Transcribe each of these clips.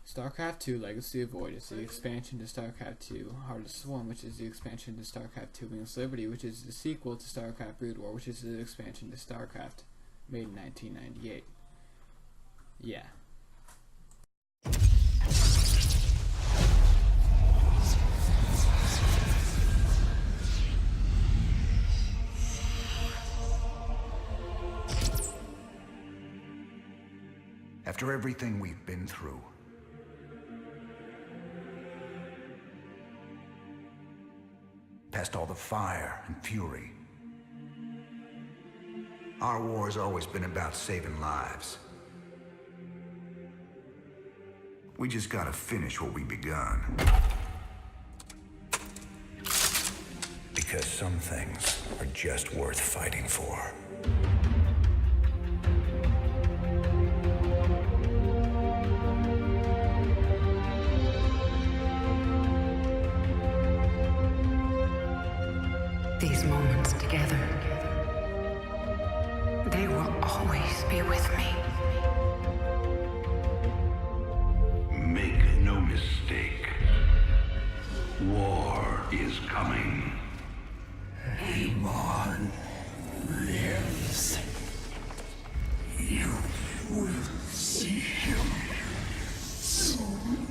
StarCraft 2 Legacy of Void is the expansion to StarCraft 2 Heart of Swarm, which is the expansion to StarCraft 2 Wings of Liberty, which is the sequel to StarCraft Brood War, which is the expansion to StarCraft, made in 1998. Yeah. After everything we've been through, past all the fire and fury, our war has always been about saving lives. We just gotta finish what we begun. Because some things are just worth fighting for. These moments together, they will always be with me. Make no mistake. War is coming. Amon lives. You will see him soon.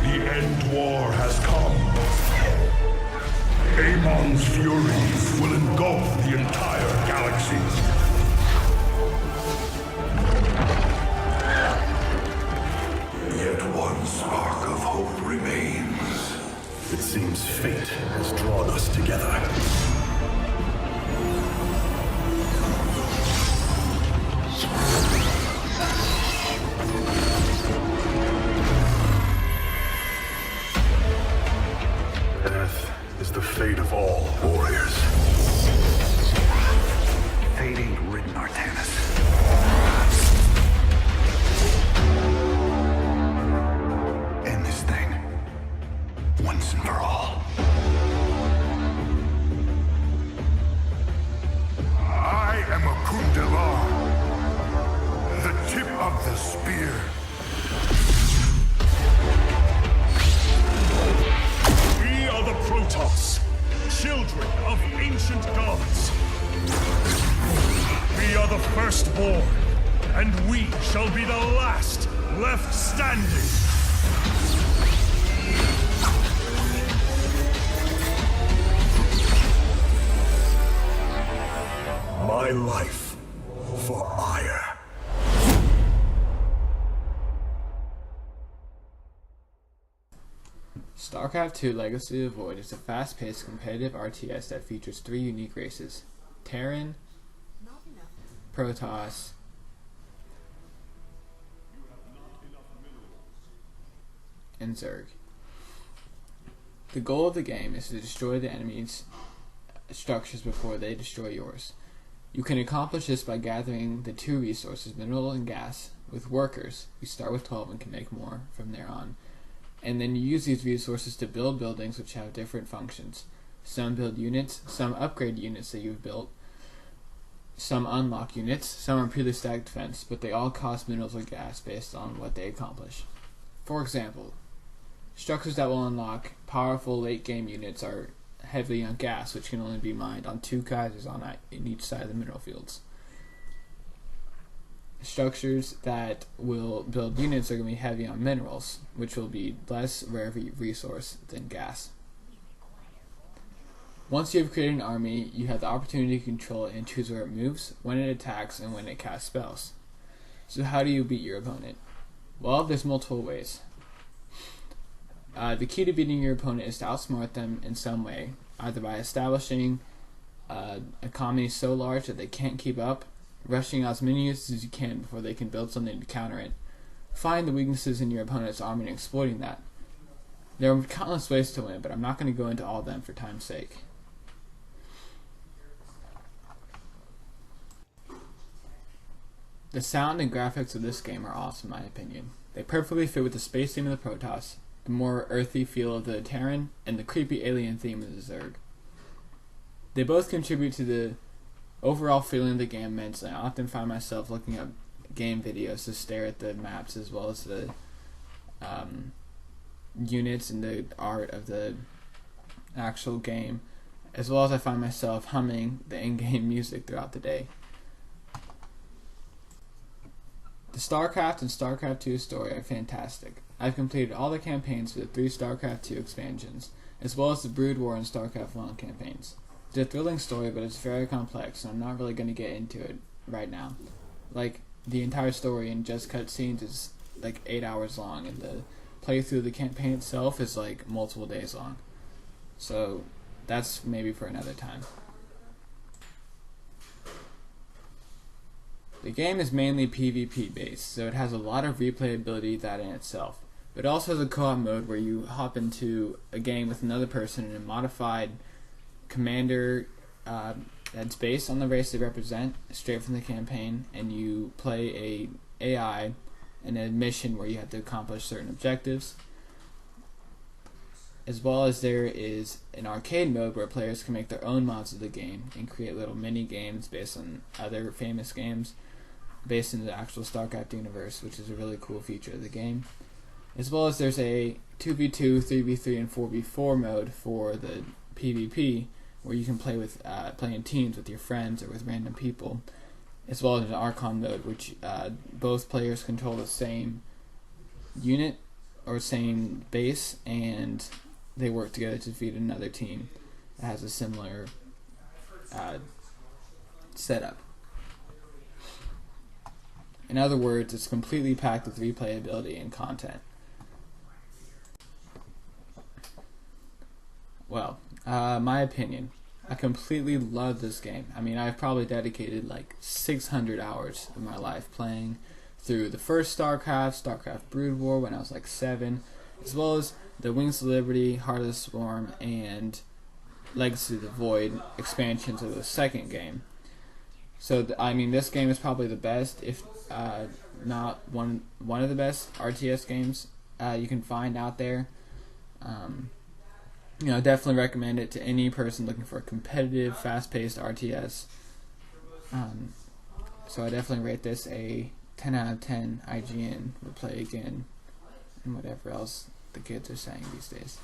The end war has come. Amon's fury will engulf the entire galaxy. Yet one spark of hope remains. It seems fate has drawn us together. Death is the fate of all warriors. Fate ain't written Artanis. End this thing, once and for all. I am a Kundalar, the tip of the spear. We are the Protoss, children of ancient gods. We are the firstborn, and we shall be the last left standing. My life for ire. StarCraft 2 Legacy of Void is a fast-paced competitive RTS that features three unique races: Terran, Protoss, and Zerg. The goal of the game is to destroy the enemy's structures before they destroy yours. You can accomplish this by gathering the two resources, mineral and gas, with workers. You start with 12 and can make more from there on. And then you use these resources to build buildings which have different functions. Some build units, some upgrade units that you've built, some unlock units, some are purely static defense, but they all cost minerals or gas based on what they accomplish. For example, structures that will unlock powerful late game units are heavily on gas, which can only be mined on 2 Kaisers in each side of the mineral fields. Structures that will build units are going to be heavy on minerals, which will be less rare resource than gas. Once you have created an army, you have the opportunity to control it and choose where it moves, when it attacks, and when it casts spells. So how do you beat your opponent? Well, there's multiple ways. The key to beating your opponent is to outsmart them in some way, either by establishing a economy so large that they can't keep up, rushing out as many units as you can before they can build something to counter it, find the weaknesses in your opponent's army and exploiting that. There are countless ways to win, but I'm not going to go into all of them for time's sake. The sound and graphics of this game are awesome in my opinion. They perfectly fit with the space theme of the Protoss, the more earthy feel of the Terran, and the creepy alien theme of the Zerg. They both contribute to the overall feeling of the game immensely. I often find myself looking up game videos to stare at the maps as well as the units and the art of the actual game, as well as I find myself humming the in-game music throughout the day. The StarCraft and StarCraft 2 story are fantastic. I've completed all the campaigns for the 3 StarCraft 2 expansions, as well as the Brood War and StarCraft 1 campaigns. It's a thrilling story, but it's very complex, and I'm not really going to get into it right now. Like, the entire story in just cutscenes is like 8 hours long, and the playthrough of the campaign itself is like multiple days long. So that's maybe for another time. The game is mainly PvP based, so it has a lot of replayability that in itself. But it also has a co-op mode where you hop into a game with another person in a modified commander that's based on the race they represent, straight from the campaign, and you play a AI in a mission where you have to accomplish certain objectives. As well as there is an arcade mode where players can make their own mods of the game and create little mini games based on other famous games based in the actual StarCraft universe, which is a really cool feature of the game. As well as there's a 2v2, 3v3, and 4v4 mode for the PvP, where you can play in teams with your friends or with random people, as well as an Archon mode, which both players control the same unit or same base, and they work together to defeat another team that has a similar setup. In other words, it's completely packed with replayability and content. Well, my opinion, I completely love this game. I mean, I've probably dedicated like 600 hours of my life playing through the first StarCraft Brood War when I was like 7, as well as the Wings of Liberty, Heart of the Swarm, and Legacy of the Void expansions of the second game. So, I mean, this game is probably the best, if not one of the best RTS games you can find out there. Definitely recommend it to any person looking for a competitive, fast-paced RTS. So I definitely rate this a 10 out of 10 IGN, would play again, and whatever else the kids are saying these days.